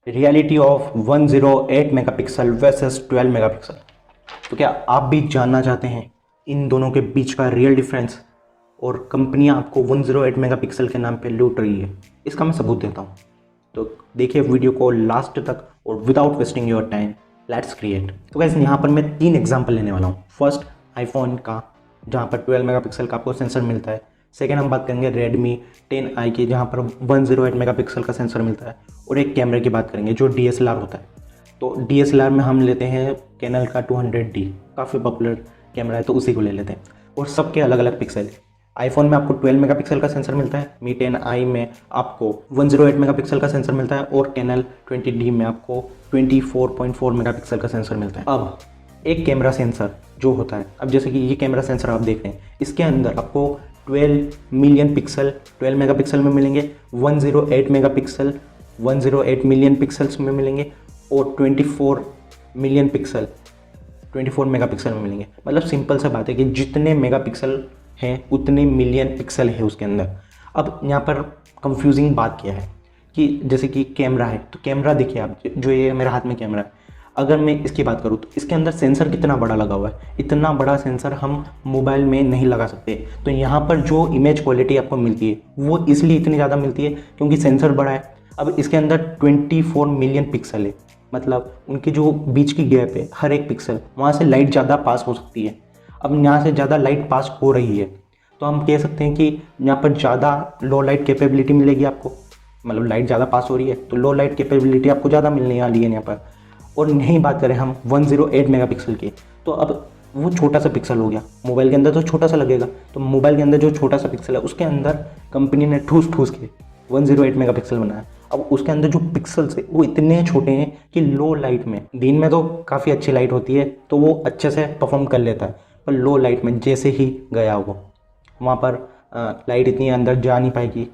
Reality of 108 megapixel versus 12 megapixel. तो क्या आप भी जानना चाहते हैं इन दोनों के बीच का रियल डिफरेंस और कंपनियां आपको 108 मेगापिक्सल के नाम पे लूट रही है? इसका मैं सबूत देता हूँ। तो देखिए वीडियो को लास्ट तक और without wasting your time, let's create. तो गाइस यहाँ पर मैं 3 एग्जांपल लेने वाला हूँ। फर्स्ट आईफोन का, जहाँ पर 12 मेगापिक्सल का आपको सेंसर मिलता है। सेकेंड हम बात करेंगे Redmi 10i की, जहाँ पर 108 मेगापिक्सल का सेंसर मिलता है। और एक कैमरे की बात करेंगे जो DSLR होता है। तो DSLR में हम लेते हैं कैनन का 200D, काफ़ी पॉपुलर कैमरा है तो उसी को ले लेते हैं। और सबके अलग अलग पिक्सल है। आईफोन में आपको 12 मेगापिक्सल का सेंसर मिलता है, Mi 10i में आपको 108 मेगापिक्सल का सेंसर मिलता है और कैनन 20D में आपको 24.4 मेगापिक्सल का सेंसर मिलता है। अब एक कैमरा सेंसर जो होता है, अब जैसे कि ये कैमरा सेंसर आप देख रहे हैं, इसके अंदर आपको 12 मिलियन पिक्सल 12 मेगापिक्सल में मिलेंगे, 108 मेगापिक्सल 108 मिलियन पिक्सल्स में मिलेंगे और 24 मिलियन पिक्सल 24 मेगापिक्सल में मिलेंगे। मतलब सिंपल सा बात है कि जितने मेगापिक्सल हैं उतने मिलियन पिक्सल है उसके अंदर। अब यहाँ पर कंफ्यूजिंग बात क्या है कि जैसे कि कैमरा है, तो कैमरा देखिए आप, जो ये मेरे हाथ में कैमरा है, अगर मैं इसकी बात करूँ तो इसके अंदर सेंसर कितना बड़ा लगा हुआ है। इतना बड़ा सेंसर हम मोबाइल में नहीं लगा सकते। तो यहाँ पर जो इमेज क्वालिटी आपको मिलती है वो इसलिए इतनी ज़्यादा मिलती है क्योंकि सेंसर बड़ा है। अब इसके अंदर 24 मिलियन पिक्सल है, मतलब उनकी जो बीच की गैप है, हर एक पिक्सल, वहाँ से लाइट ज़्यादा पास हो सकती है। अब यहाँ से ज़्यादा लाइट पास हो रही है तो हम कह सकते हैं कि यहाँ पर ज़्यादा लो लाइट कैपेबिलिटी मिलेगी आपको। मतलब लाइट ज़्यादा पास हो रही है तो लो लाइट कैपेबिलिटी आपको ज़्यादा मिलने वाली है यहाँ पर। और नहीं बात करें हम 108 मेगापिक्सल की, तो अब वो छोटा सा पिक्सल हो गया। मोबाइल के अंदर तो छोटा सा लगेगा, तो मोबाइल के अंदर जो छोटा सा पिक्सल है उसके अंदर कंपनी ने ठूस ठूस के 108 मेगापिक्सल बनाया। अब उसके अंदर जो पिक्सल्स है वो इतने छोटे हैं कि लो लाइट में, दिन में तो काफ़ी अच्छी लाइट होती है तो वो अच्छे से परफॉर्म कर लेता है, पर लो लाइट में जैसे ही गया वो, वहाँ पर लाइट इतनी अंदर जा नहीं पाएगी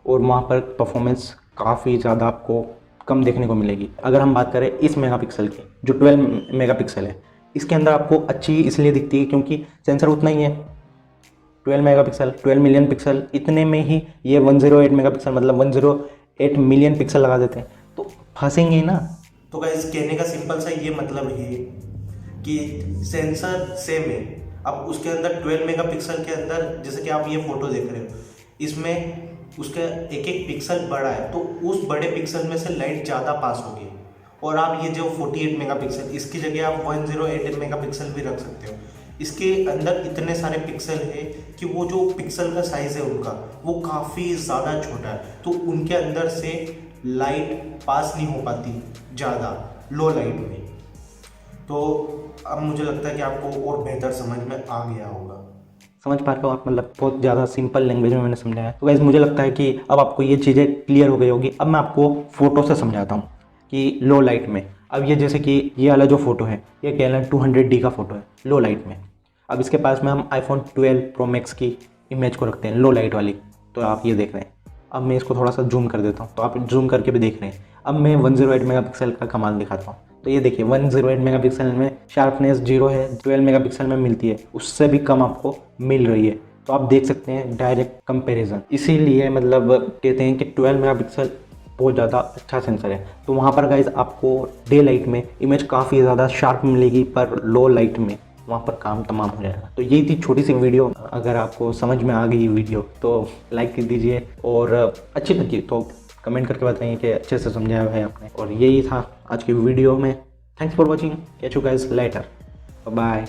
और वहाँ पर परफॉर्मेंस काफ़ी ज़्यादा आपको कम देखने को मिलेगी। अगर हम बात करें इस मेगापिक्सल की, जो 12 मेगापिक्सल है, इसके अंदर आपको अच्छी इसलिए दिखती है क्योंकि सेंसर उतना ही है, 12 मेगापिक्सल 12 मिलियन पिक्सल, इतने में ही ये 108 मेगापिक्सल मतलब 108 मिलियन पिक्सल लगा देते हैं, तो फंसेंगे ना। तो गाइस कहने का सिंपल सा ये मतलब है कि सेंसर सेम है। अब उसके अंदर 12 मेगापिक्सल के अंदर, जैसे कि आप ये फोटो देख रहे हो, इसमें उसका एक एक पिक्सल बड़ा है तो उस बड़े पिक्सल में से लाइट ज़्यादा पास होगी। और आप ये जो 48 मेगापिक्सल, इसकी जगह आप 108 मेगापिक्सल भी रख सकते हो। इसके अंदर इतने सारे पिक्सल है कि वो जो पिक्सल का साइज़ है उनका वो काफ़ी ज़्यादा छोटा है, तो उनके अंदर से लाइट पास नहीं हो पाती ज़्यादा लो लाइट में। तो अब मुझे लगता है कि आपको और बेहतर समझ में आ गया होगा। समझ पा रहे हो आप? मतलब बहुत ज़्यादा सिंपल लैंग्वेज में मैंने समझाया। तो गाइस मुझे लगता है कि अब आपको ये चीज़ें क्लियर हो गई होगी। अब मैं आपको फ़ोटो से समझाता हूँ कि लो लाइट में, अब ये जैसे कि ये वाला जो फ़ोटो है ये कैनन 200D का फ़ोटो है लो लाइट में। अब इसके पास में हम iPhone 12 Pro Max की इमेज को रखते हैं लो लाइट वाली, तो आप ये देख रहे हैं। अब मैं इसको थोड़ा सा जूम कर देता हूँ तो आप जूम करके भी देख रहे हैं। अब मैं 108 मेगापिक्सल का कमाल दिखाता हूँ। तो ये देखिए 108 मेगापिक्सल में शार्पनेस 0 है, 12 मेगापिक्सल में मिलती है उससे भी कम आपको मिल रही है। तो आप देख सकते हैं डायरेक्ट कंपैरिजन। इसीलिए मतलब कहते हैं कि 12 मेगापिक्सल बहुत ज़्यादा अच्छा सेंसर है। तो वहाँ पर गाइज आपको डे लाइट में इमेज काफ़ी ज़्यादा शार्प मिलेगी, पर लो लाइट में वहाँ पर काम तमाम हो जाएगा। तो यही थी छोटी सी वीडियो। अगर आपको समझ में आ गई वीडियो तो लाइक कर दीजिए, और अच्छी लगी तो कमेंट करके बताइए कि अच्छे से समझाया है आपने। और यही था आज की वीडियो में। Thanks for watching, catch you guys later, bye.